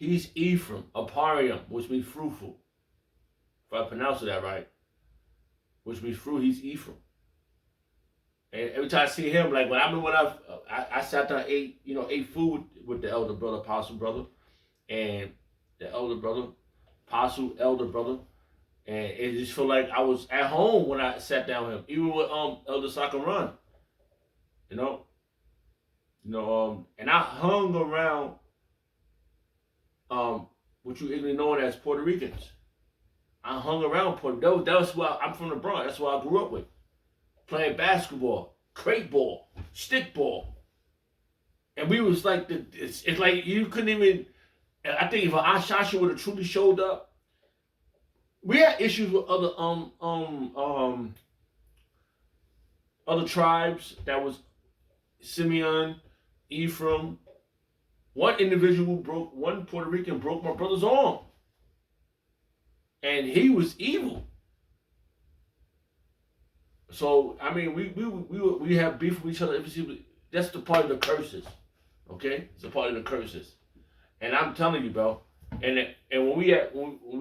He's Ephraim, Aparium, which means fruitful. If I pronounce that right, which means fruit, he's Ephraim. And every time I see him, like when I remember when I sat down, ate food with the elder brother, apostle brother, and the elder brother, apostle, elder brother, and it just felt like I was at home when I sat down with him, even with Elder Sakaran, you know, and I hung around what you even known as Puerto Ricans. I hung around Puerto. That was why I'm from the Bronx. That's why I grew up with. Playing basketball, crate ball, stick ball. And we was like, it's like you couldn't even, I think if Ashasha would have truly showed up, we had issues with other tribes. That was Simeon, Ephraim. One Puerto Rican broke my brother's arm. And he was evil. So I mean, we have beef with each other. That's the part of the curses, okay? It's a part of the curses. And I'm telling you, bro. And when we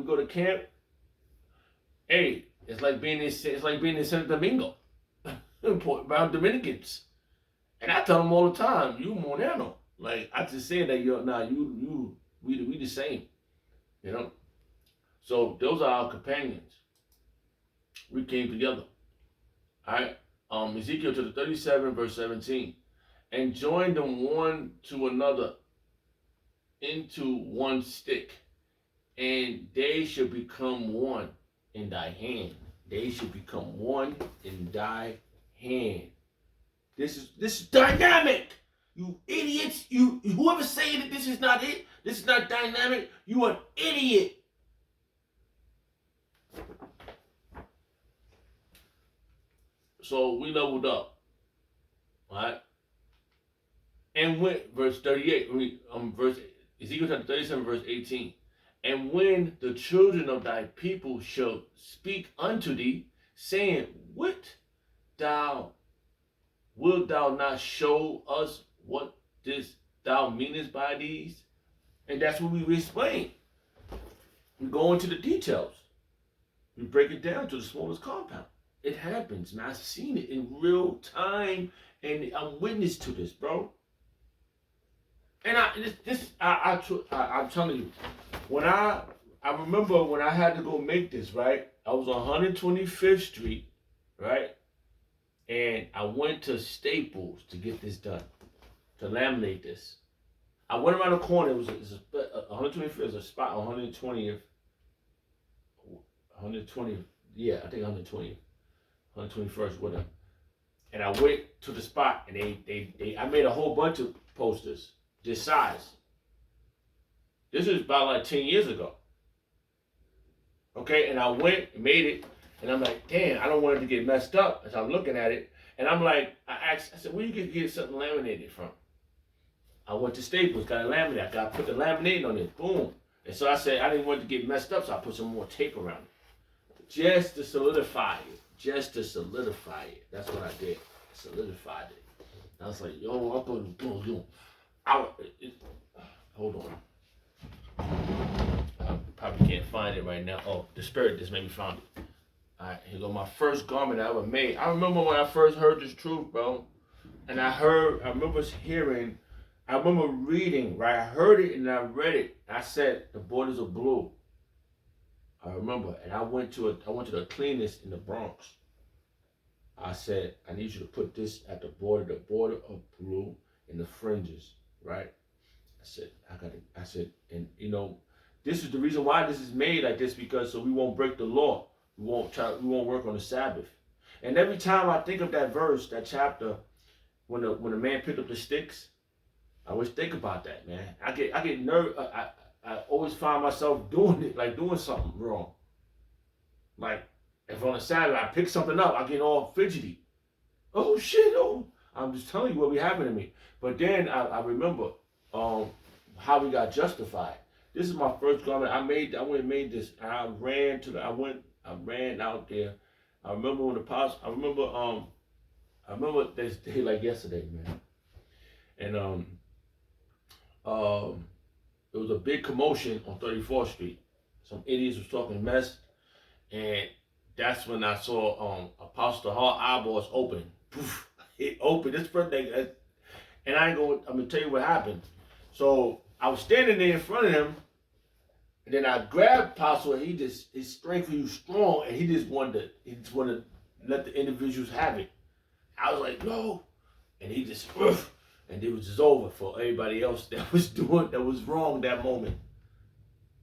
go to camp, hey, it's like being in Santo Domingo, around Dominicans. And I tell them all the time, you Moreno. Like I just say that we the same, you know. So those are our companions. We came together. Alright, Ezekiel chapter 37, verse 17. And join them one to another into one stick, and they shall become one in thy hand. They shall become one in thy hand. This is dynamic. You idiots. You whoever saying that this is not it, this is not dynamic, you an idiot. So we leveled up, right? And when verse 38, Ezekiel chapter 37, verse 18. And when the children of thy people shall speak unto thee, saying, What wilt thou not show us what this thou meanest by these? And that's what we explain. We go into the details. We break it down to the smallest compound. It happens, man. I've seen it in real time, and I'm witness to this, bro. And I'm telling you, when I remember when I had to go make this, right? I was on 125th Street, right? And I went to Staples to get this done, to laminate this. I went around the corner. It was 125th. There's a spot on 120th. 120th. Yeah, I think 120th. 121st, whatever. And I went to the spot, and I made a whole bunch of posters this size. This was about like 10 years ago. Okay, and I went and made it, and I'm like, damn, I don't want it to get messed up. As I'm looking at it, and I'm like, I said, where you can get something laminated from? I went to Staples, got it laminated. I put the laminating on it, boom. And so I said, I didn't want it to get messed up, so I put some more tape around it. Just to solidify it. That's what I did. Solidified it. I was like, yo, I thought it was boom. Hold on. I probably can't find it right now. Oh, the spirit just made me find it. Alright, here go my first garment I ever made. I remember when I first heard this truth, bro. And I remember reading, right? I heard it and I read it. I said, the borders are blue. I remember, and I went to the cleanest in the Bronx. I said, I need you to put this at the border of blue in the fringes, right? I said, and you know, this is the reason why this is made like this, because so we won't break the law. We won't work on the Sabbath. And every time I think of that verse, that chapter, when the man picked up the sticks, I always think about that, man. I get nervous. I always find myself doing it, like doing something wrong. Like, if on a Saturday I pick something up, I get all fidgety. Oh shit, oh. I'm just telling you what be happening to me. But then I remember how we got justified. This is my first garment. I went and made this. I ran out there. I remember when I remember this day like yesterday, man. And it was a big commotion on 34th Street. Some idiots was talking mess, and that's when I saw Apostle Hall eyeballs open. Poof, it opened. This first thing, and I ain't going. I'm gonna tell you what happened. So I was standing there in front of him, and then I grabbed Apostle, and his strength was strong, and he just wanted to let the individuals have it. I was like, no, and he just, and it was just over for everybody else that was wrong that moment.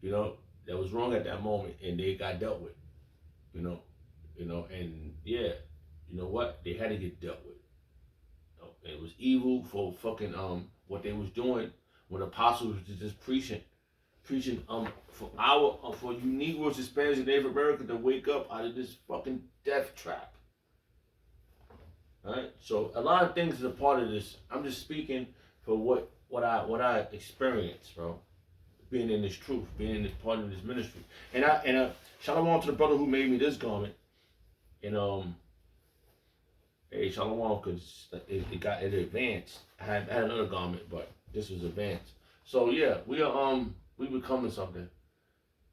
You know, that was wrong at that moment, and they got dealt with. You know, and yeah, you know what? They had to get dealt with. It was evil for fucking what they was doing when apostles was just preaching for you Negroes, Hispanics, and Native Americans to wake up out of this fucking death trap. All right, so a lot of things is a part of this. I'm just speaking for what I experienced, bro. Being in this truth, being in this part of this ministry, and shalom to the brother who made me this garment, and hey, shalom, because it advanced. I had another garment, but this was advanced. So yeah, we becoming something,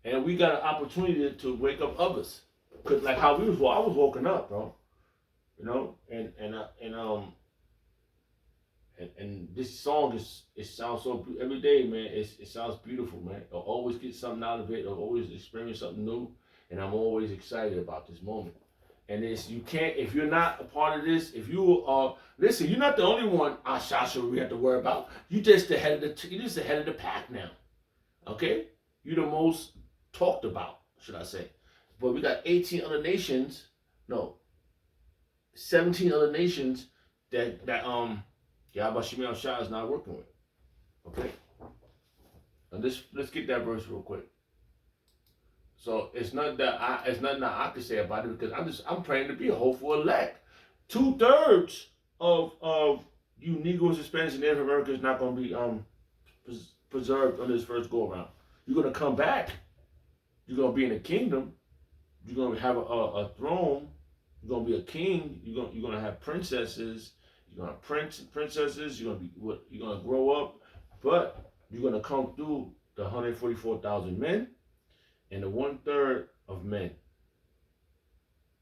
and we got an opportunity to wake up others. Cause like how I was woken up, bro. You know, and this song it sounds so every day, man. It sounds beautiful, man. I'll always get something out of it. I'll always experience something new, and I'm always excited about this moment. And you can't, if you're not a part of this, if you are, listen, you're not the only one, Shasha, we have to worry about. You're just the head of the pack now. Okay? You're the most talked about, should I say. But we got 18 other nations, no, 17 other nations that Yahweh Shemel Shah is not working with. Okay? Now let's get that verse real quick. So it's nothing that I can say about it because I'm praying to be a hopeful elect. 2/3 of you Negroes, Hispanics, and Native Americans not going to be preserved on this first go around. You're going to come back. You're going to be in the kingdom. You're going to have a throne. You're going to be a king. You're going to have princesses. You're going to have princesses. You're going to grow up, but you're going to come through the 144,000 men. And the 1/3 of men,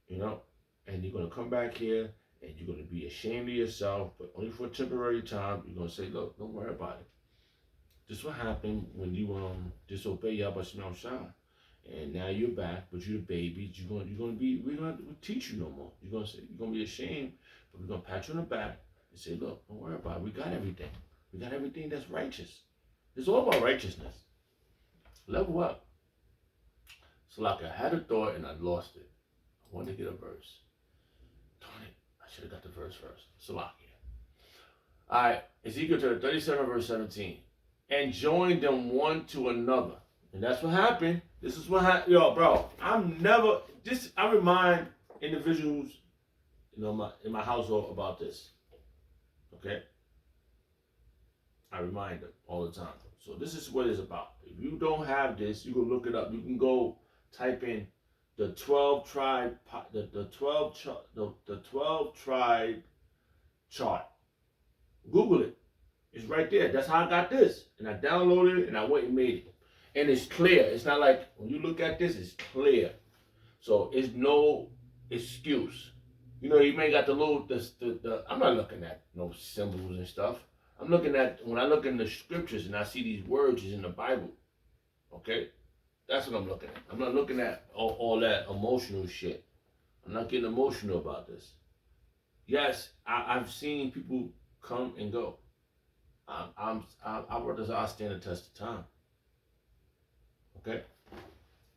you know, and you're going to come back here and you're going to be ashamed of yourself, but only for a temporary time. You're going to say, look, don't worry about it. This is what happened when you disobey Yahweh Shemel Shah. And now you're back, but you're a baby. We're going to teach you no more. You're going to be ashamed, but we're going to pat you on the back and say, look, don't worry about it. We got everything. We got everything that's righteous. It's all about righteousness. Level up. So like I had a thought and I lost it. I wanted to get a verse. Darn it. I should have got the verse first. Salakia. Alright, Ezekiel 37 verse 17. And join them one to another. And that's what happened. This is what happened. Yo, bro, I remind individuals, you know, in my household about this. Okay? I remind them all the time. So this is what it's about. If you don't have this, you can look it up. You can go type in the 12 tribe chart. Google it. It's right there. That's how I got this. And I downloaded it and I went and made it. And it's clear. It's not like when you look at this, it's clear. So it's no excuse. You know, you may got the little I'm not looking at no symbols and stuff. When I look in the scriptures and I see these words is in the Bible. Okay? That's what I'm looking at. I'm not looking at all that emotional shit. I'm not getting emotional about this. Yes, I've seen people come and go. I stand the test of time. Okay?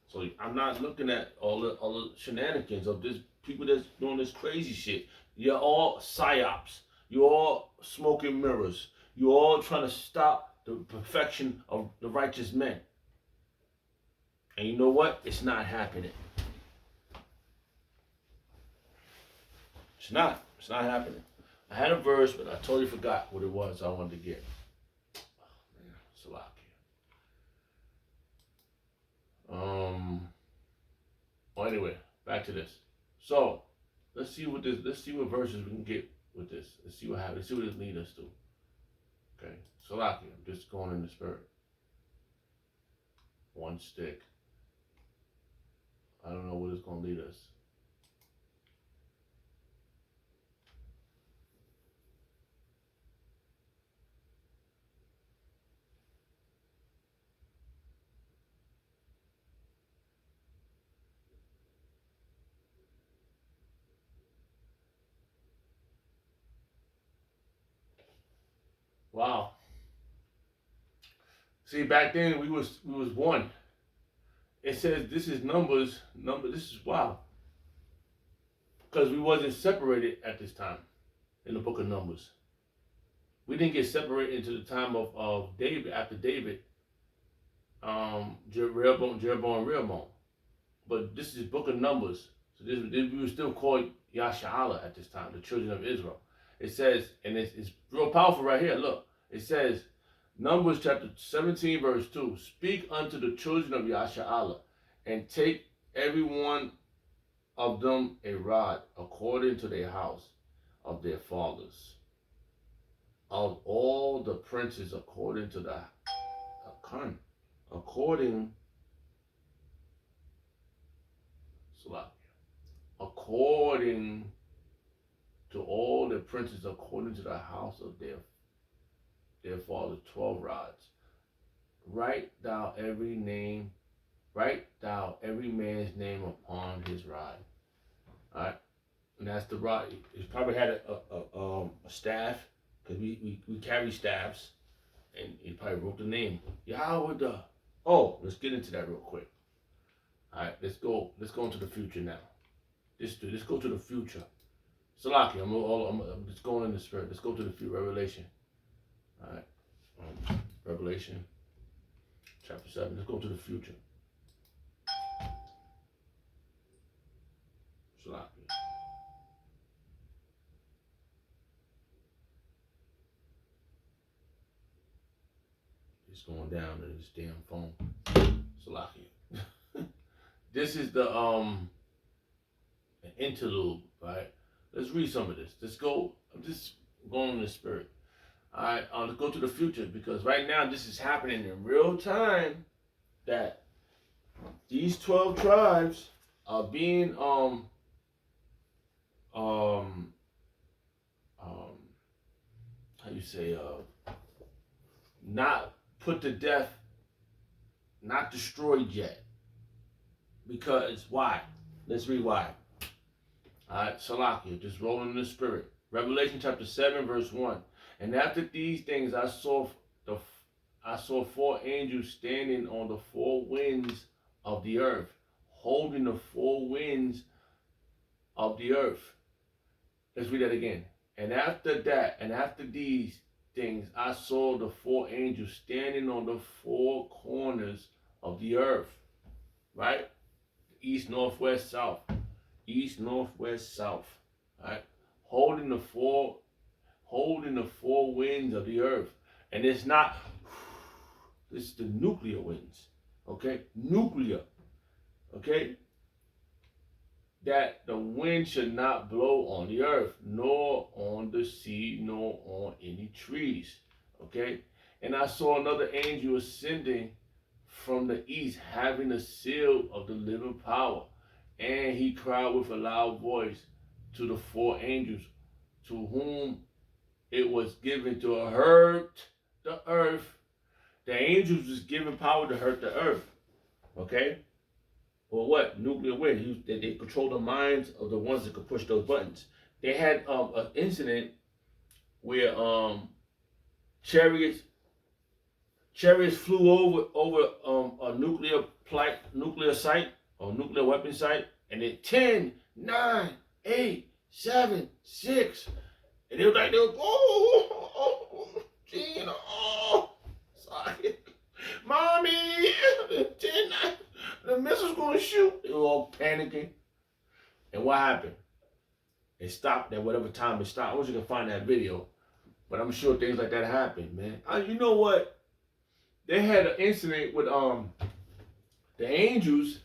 So I'm not looking at all the shenanigans of this people that's doing this crazy shit. You're all psyops. You're all smoking mirrors. You're all trying to stop the perfection of the righteous men. And you know what? It's not happening. It's not happening. I had a verse, but I totally forgot what it was I wanted to get. Oh, man, Salakia. Well, anyway, back to this. So, let's see what verses we can get with this. Let's see what happens. Let's see what it leads us to. Okay? Salakia, I'm just going in the spirit. one stick. I don't know where it's going to lead us. Wow. See, back then we was one. It says this is numbers. This is wow. Because we wasn't separated at this time in the book of Numbers. We didn't get separated into the time of David, after David, Jeroboam. But this is book of Numbers. So this we were still called Yasha'Allah at this time, the children of Israel. It says, and it's real powerful right here. Look, it says, Numbers chapter 17, verse 2. Speak unto the children of Yasha'Allah, and take every one of them a rod according to their house of their fathers. Of all the princes according to the according to all the princes according to the house of their fathers, 12 rods. Write thou every man's name upon his rod. All right, and that's the rod. He probably had a staff, because we carry staffs, and he probably wrote the name. Yahweh. Oh, let's get into that real quick. All right, let's go into the future now. Let's go to the future. Salaki, I'm just going in the spirit. Let's go to the future. Revelation. All right, Revelation chapter 7. Let's go to the future. Salaki. It's going down to this damn phone. Salaki. This is the an interlude, right? Let's read some of this. Let's go. I'm just going in the spirit. All right, let's go to the future, because right now this is happening in real time. That these 12 tribes are being how you say not put to death, not destroyed yet. Because why? Let's read why. Alright, Salakia, just rolling in the spirit. Revelation chapter 7, verse 1. And after these things I saw 4 angels standing on the 4 winds of the earth, holding the 4 winds of the earth. Let's read that again. And after these things I saw the 4 angels standing on the 4 corners of the earth. Right? East, north, west, south. East, north, west, south. Right? Holding the four winds of the earth. And it's not, this is the nuclear winds. Okay? Nuclear. Okay? That the wind should not blow on the earth, nor on the sea, nor on any trees. Okay? And I saw another angel ascending from the east, having a seal of the living power. And he cried with a loud voice to the 4 angels, to whom it was given to hurt the earth. The angels was given power to hurt the earth. Okay? Or what? Nuclear wind. They control the minds of the ones that could push those buttons. They had an incident where chariots flew over a nuclear site or nuclear weapon site, and then 10, 9, 8, 7, 6, and they was Gina, sorry, mommy, 10, 9, the missile's gonna shoot. They were all panicking, and what happened? It stopped at whatever time it stopped. I wish you could find that video, but I'm sure things like that happened, man. You know what? They had an incident with the angels.